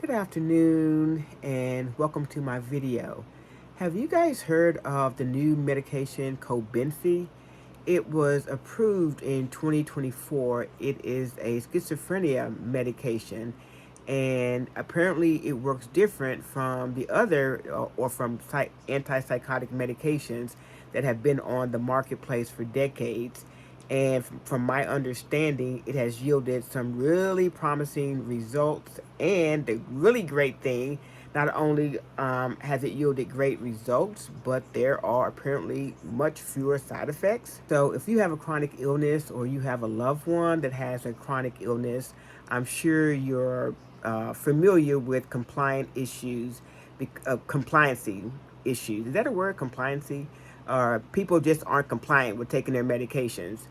Good afternoon and welcome to my video. Have you guys heard of the new medication Cobenfy? It was approved in 2024. It is a schizophrenia medication, and apparently it works different from the other or from antipsychotic medications that have been on the marketplace for decades. And from my understanding, it has yielded some really promising results. And the really great thing, not only has it yielded great results, but there are apparently much fewer side effects. So if you have a chronic illness or you have a loved one that has a chronic illness, I'm sure you're familiar with compliancy issues. Is that a word, compliancy? People just aren't compliant with taking their medications.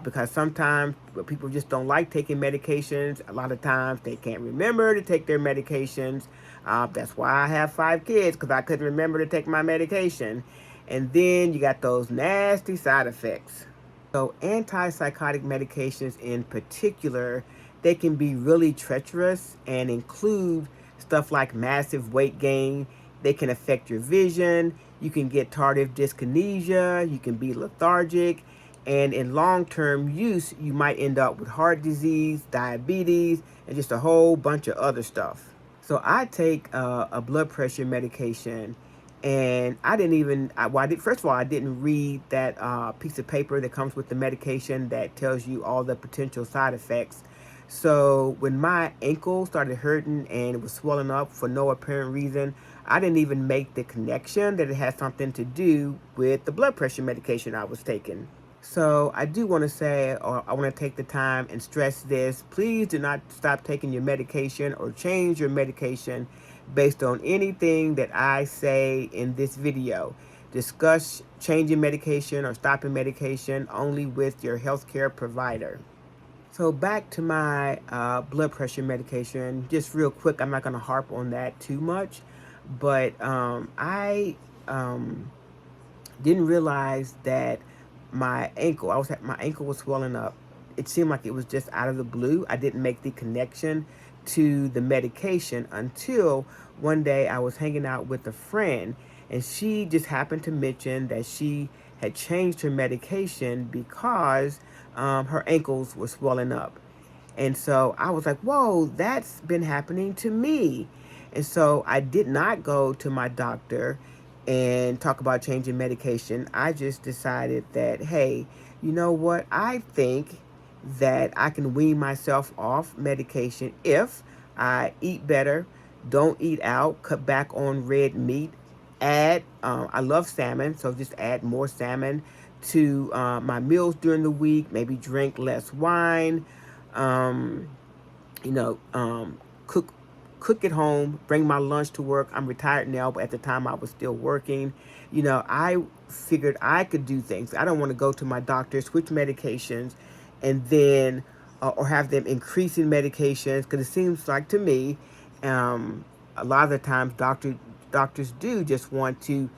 Because sometimes people just don't like taking medications. A lot of times they can't remember to take their medications. That's why I have 5 kids, because I couldn't remember to take my medication. And then you got those nasty side effects. So antipsychotic medications in particular, they can be really treacherous and include stuff like massive weight gain. They can affect your vision. You can get tardive dyskinesia. You can be lethargic. And in long-term use, you might end up with heart disease, diabetes, and just a whole bunch of other stuff. So I take a blood pressure medication, and I didn't even. First of all, I didn't read that piece of paper that comes with the medication that tells you all the potential side effects. So when my ankle started hurting and it was swelling up for no apparent reason, I didn't even make the connection that it had something to do with the blood pressure medication I was taking. So I do want to say, or I want to take the time and stress this. Please do not stop taking your medication or change your medication based on anything that I say in this video. Discuss changing medication or stopping medication only with your healthcare provider. So back to my blood pressure medication, just real quick. I'm not going to harp on that too much, but I didn't realize that my ankle was swelling up. It seemed like it was just out of the blue. I didn't make the connection to the medication until one day I was hanging out with a friend, and she just happened to mention that she had changed her medication because her ankles were swelling up. And so I was like, whoa, that's been happening to me. And so I did not go to my doctor and talk about changing medication. I just decided that, hey, you know what? I think that I can wean myself off medication if I eat better, don't eat out, cut back on red meat, I love salmon, so just add more salmon to my meals during the week, maybe drink less wine, um, you know, cook at home, bring my lunch to work. I'm retired now, but at the time I was still working. I figured I could do things. I don't want to go to my doctor, switch medications, and then or have them increasing medications, because it seems like to me, a lot of the times doctors do just want to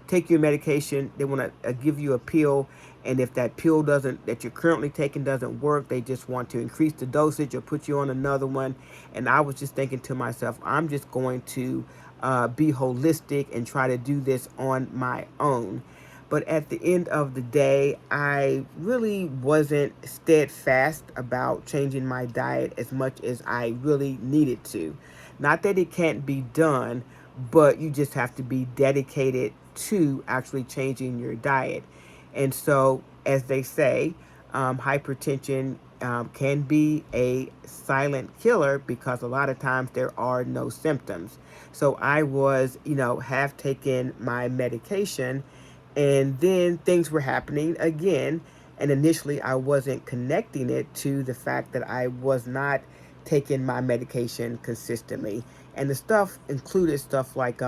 take your medication. They want to give you a pill, and if that pill that you're currently taking doesn't work, they just want to increase the dosage or put you on another one. And I was just thinking to myself, I'm just going to be holistic and try to do this on my own. But at the end of the day, I really wasn't steadfast about changing my diet as much as I really needed to. Not that it can't be done, but you just have to be dedicated to actually changing your diet. And so, as they say, hypertension can be a silent killer because a lot of times there are no symptoms. So I was, half taking my medication, and then things were happening again. And initially, I wasn't connecting it to the fact that I was not taking my medication consistently. And the stuff included stuff like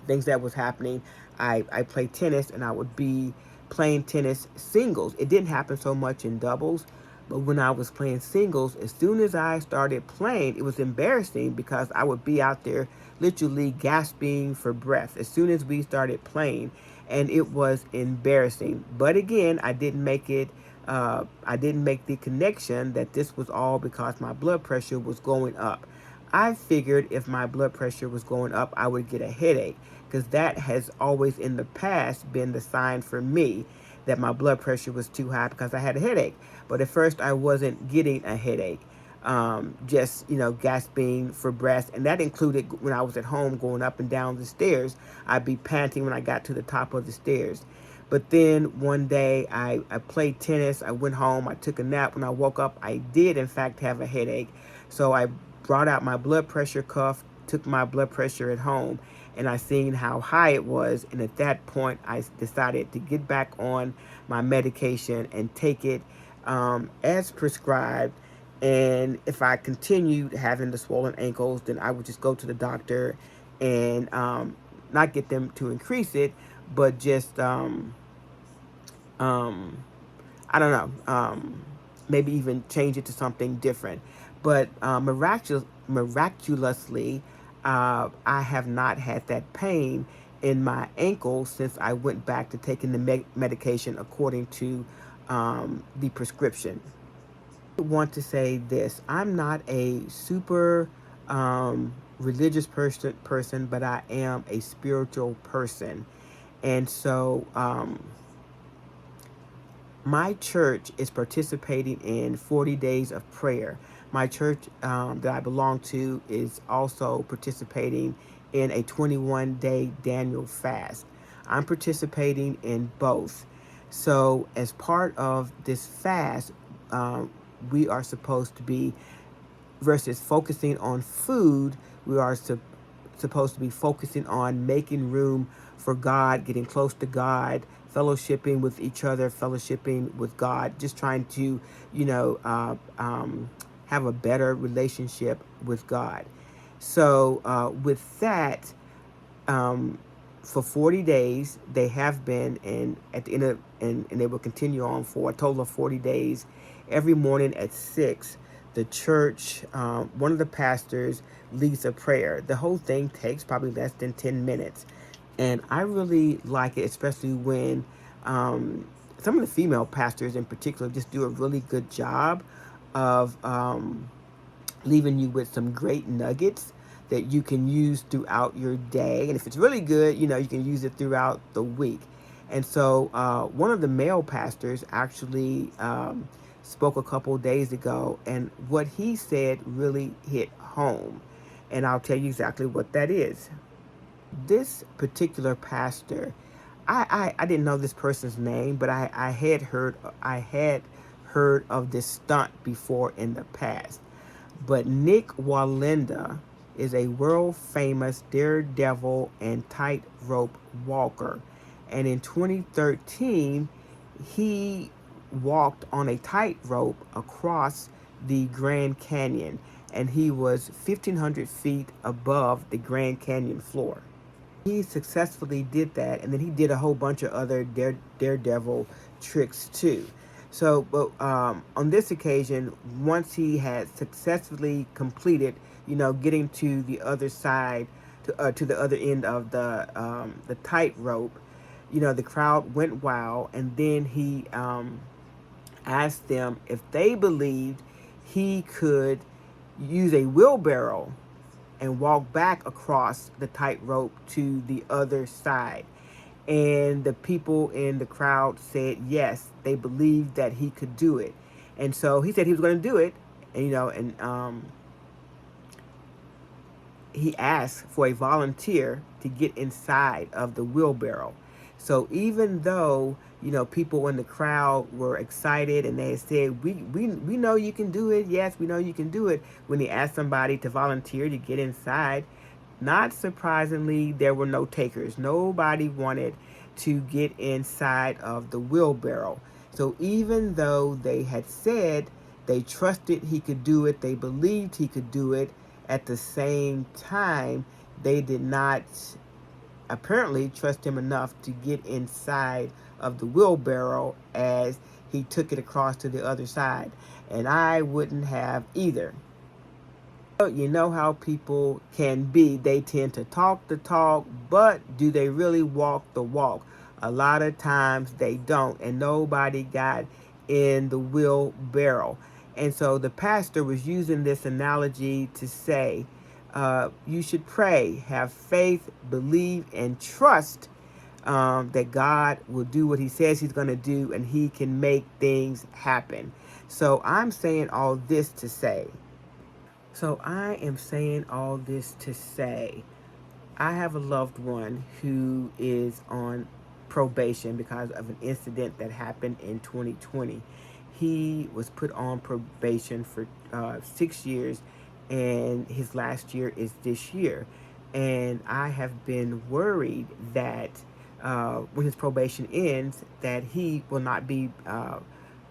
things that was happening. I played tennis, and I would be playing tennis singles. It didn't happen so much in doubles, but when I was playing singles, as soon as I started playing, it was embarrassing because I would be out there literally gasping for breath as soon as we started playing, and it was embarrassing. But again, I didn't make it. I didn't make the connection that this was all because my blood pressure was going up. I figured if my blood pressure was going up, I would get a headache, because that has always in the past been the sign for me that my blood pressure was too high, because I had a headache. But at first, I wasn't getting a headache, just, gasping for breath. And that included when I was at home going up and down the stairs. I'd be panting when I got to the top of the stairs. But then one day I played tennis. I went home. I took a nap. When I woke up, I did, in fact, have a headache. So I brought out my blood pressure cuff, took my blood pressure at home, and I seen how high it was. And at that point, I decided to get back on my medication and take it as prescribed. And if I continued having the swollen ankles, then I would just go to the doctor and not get them to increase it, but just um, I don't know, maybe even change it to something different. But miraculously, I have not had that pain in my ankle since I went back to taking the medication according to the prescription. I want to say this: I'm not a super religious person, but I am a spiritual person, and so my church is participating in 40 days of prayer. My church that I belong to is also participating in a 21-day Daniel fast. I'm participating in both. So, as part of this fast, we are supposed to be, versus focusing on food, we are supposed to be focusing on making room for God, getting close to God, fellowshipping with each other, fellowshipping with God, just trying to, you know, have a better relationship with God. So, with that, um, for 40 days, they have been, and at the end of, and they will continue on for a total of 40 days. Every morning at 6, the church, one of the pastors leads a prayer. The whole thing takes probably less than 10 minutes. And I really like it, especially when some of the female pastors in particular just do a really good job of leaving you with some great nuggets that you can use throughout your day. And if it's really good, you can use it throughout the week. And so one of the male pastors actually spoke a couple days ago, and what he said really hit home. And I'll tell you exactly what that is. This particular pastor, I didn't know this person's name, but I had heard of this stunt before in the past. But Nick Walenda is a world famous daredevil and tightrope walker. And in 2013, he walked on a tightrope across the Grand Canyon, and he was 1,500 feet above the Grand Canyon floor. He successfully did that, and then he did a whole bunch of other daredevil tricks too. So, but on this occasion, once he had successfully completed, getting to the other side, to the other end of the tightrope, the crowd went wild, and then he asked them if they believed he could use a wheelbarrow and walk back across the tightrope to the other side. And the people in the crowd said yes, they believed that he could do it. And so he said he was going to do it. And, he asked for a volunteer to get inside of the wheelbarrow. So even though, people in the crowd were excited and they said, we know you can do it. Yes, we know you can do it. When he asked somebody to volunteer to get inside, not surprisingly, there were no takers. Nobody wanted to get inside of the wheelbarrow. So even though they had said they trusted he could do it, they believed he could do it, at the same time, they did not apparently trust him enough to get inside of the wheelbarrow as he took it across to the other side. And I wouldn't have either. You know how people can be. They tend to talk the talk, but do they really walk the walk? A lot of times they don't, and nobody got in the wheelbarrow. And so the pastor was using this analogy to say, You should pray, have faith, believe, and trust that God will do what he says he's going to do, and he can make things happen. So I'm saying all this to say, I am saying all this to say, I have a loved one who is on probation because of an incident that happened in 2020. He was put on probation for 6 years, and his last year is this year. And I have been worried that when his probation ends, that he will not be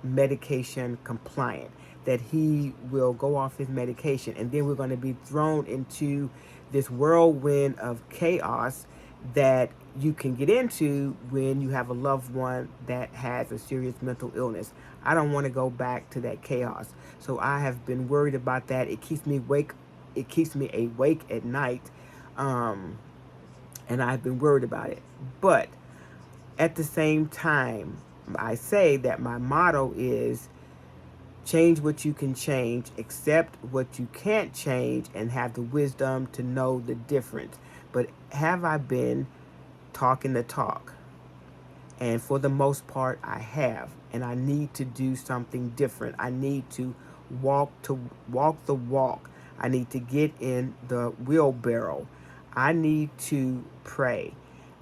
medication compliant, that he will go off his medication, and then we're going to be thrown into this whirlwind of chaos that you can get into when you have a loved one that has a serious mental illness. I don't want to go back to that chaos. So I have been worried about that. It keeps me awake. It keeps me awake at night. Um, and I've been worried about it. But at the same time, I say that my motto is change what you can change, accept what you can't change, and have the wisdom to know the difference. But have I been talking the talk? And for the most part, I have. And I need to do something different. I need to walk the walk. I need to get in the wheelbarrow. I need to pray.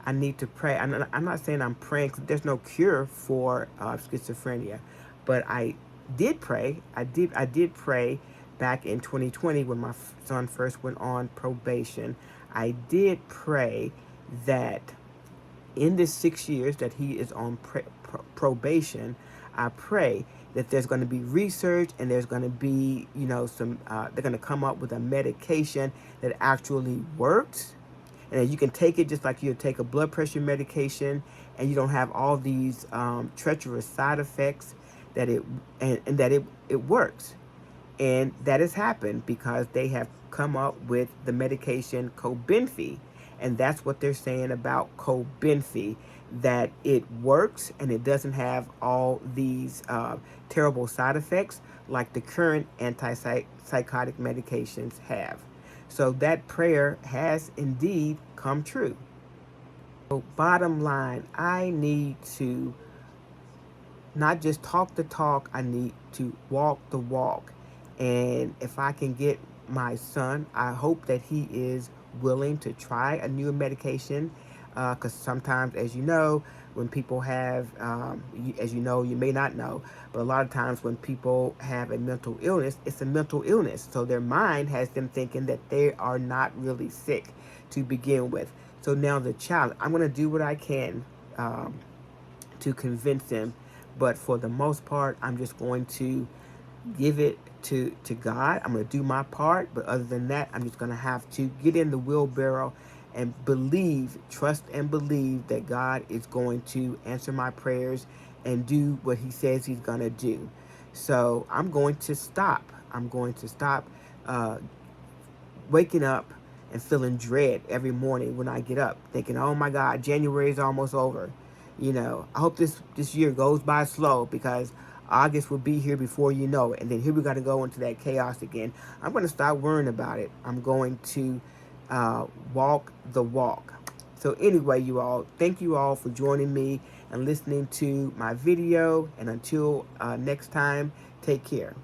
I need to pray. I'm not saying I'm praying because there's no cure for schizophrenia, but I did pray. I did pray back in 2020 when my son first went on probation. I did pray that in this 6 years that he is on probation, I pray that there's going to be research, and there's going to be, they're going to come up with a medication that actually works, and that you can take it just like you take a blood pressure medication, and you don't have all these treacherous side effects, that and that it works. And that has happened because they have come up with the medication Cobenfy. And that's what they're saying about Cobenfy, that it works and it doesn't have all these terrible side effects like the current antipsychotic medications have. So that prayer has indeed come true. So bottom line, I need to not just talk the talk, I need to walk the walk. And if I can get my son, I hope that he is willing to try a new medication. Because sometimes, as you know, when people have, as you know, you may not know, but a lot of times when people have a mental illness, it's a mental illness. So their mind has them thinking that they are not really sick to begin with. So now the child, I'm going to do what I can to convince them. But for the most part, I'm just going to give it to God. I'm going to do my part. But other than that, I'm just going to have to get in the wheelbarrow and believe, trust and believe that God is going to answer my prayers and do what he says he's going to do. So I'm going to stop. I'm going to stop waking up and feeling dread every morning when I get up, thinking, oh my God, January is almost over. I hope this year goes by slow, because August will be here before you know it. And then here we got to go into that chaos again. I'm going to stop worrying about it. I'm going to walk the walk. So anyway, you all, thank you all for joining me and listening to my video. And until next time, take care.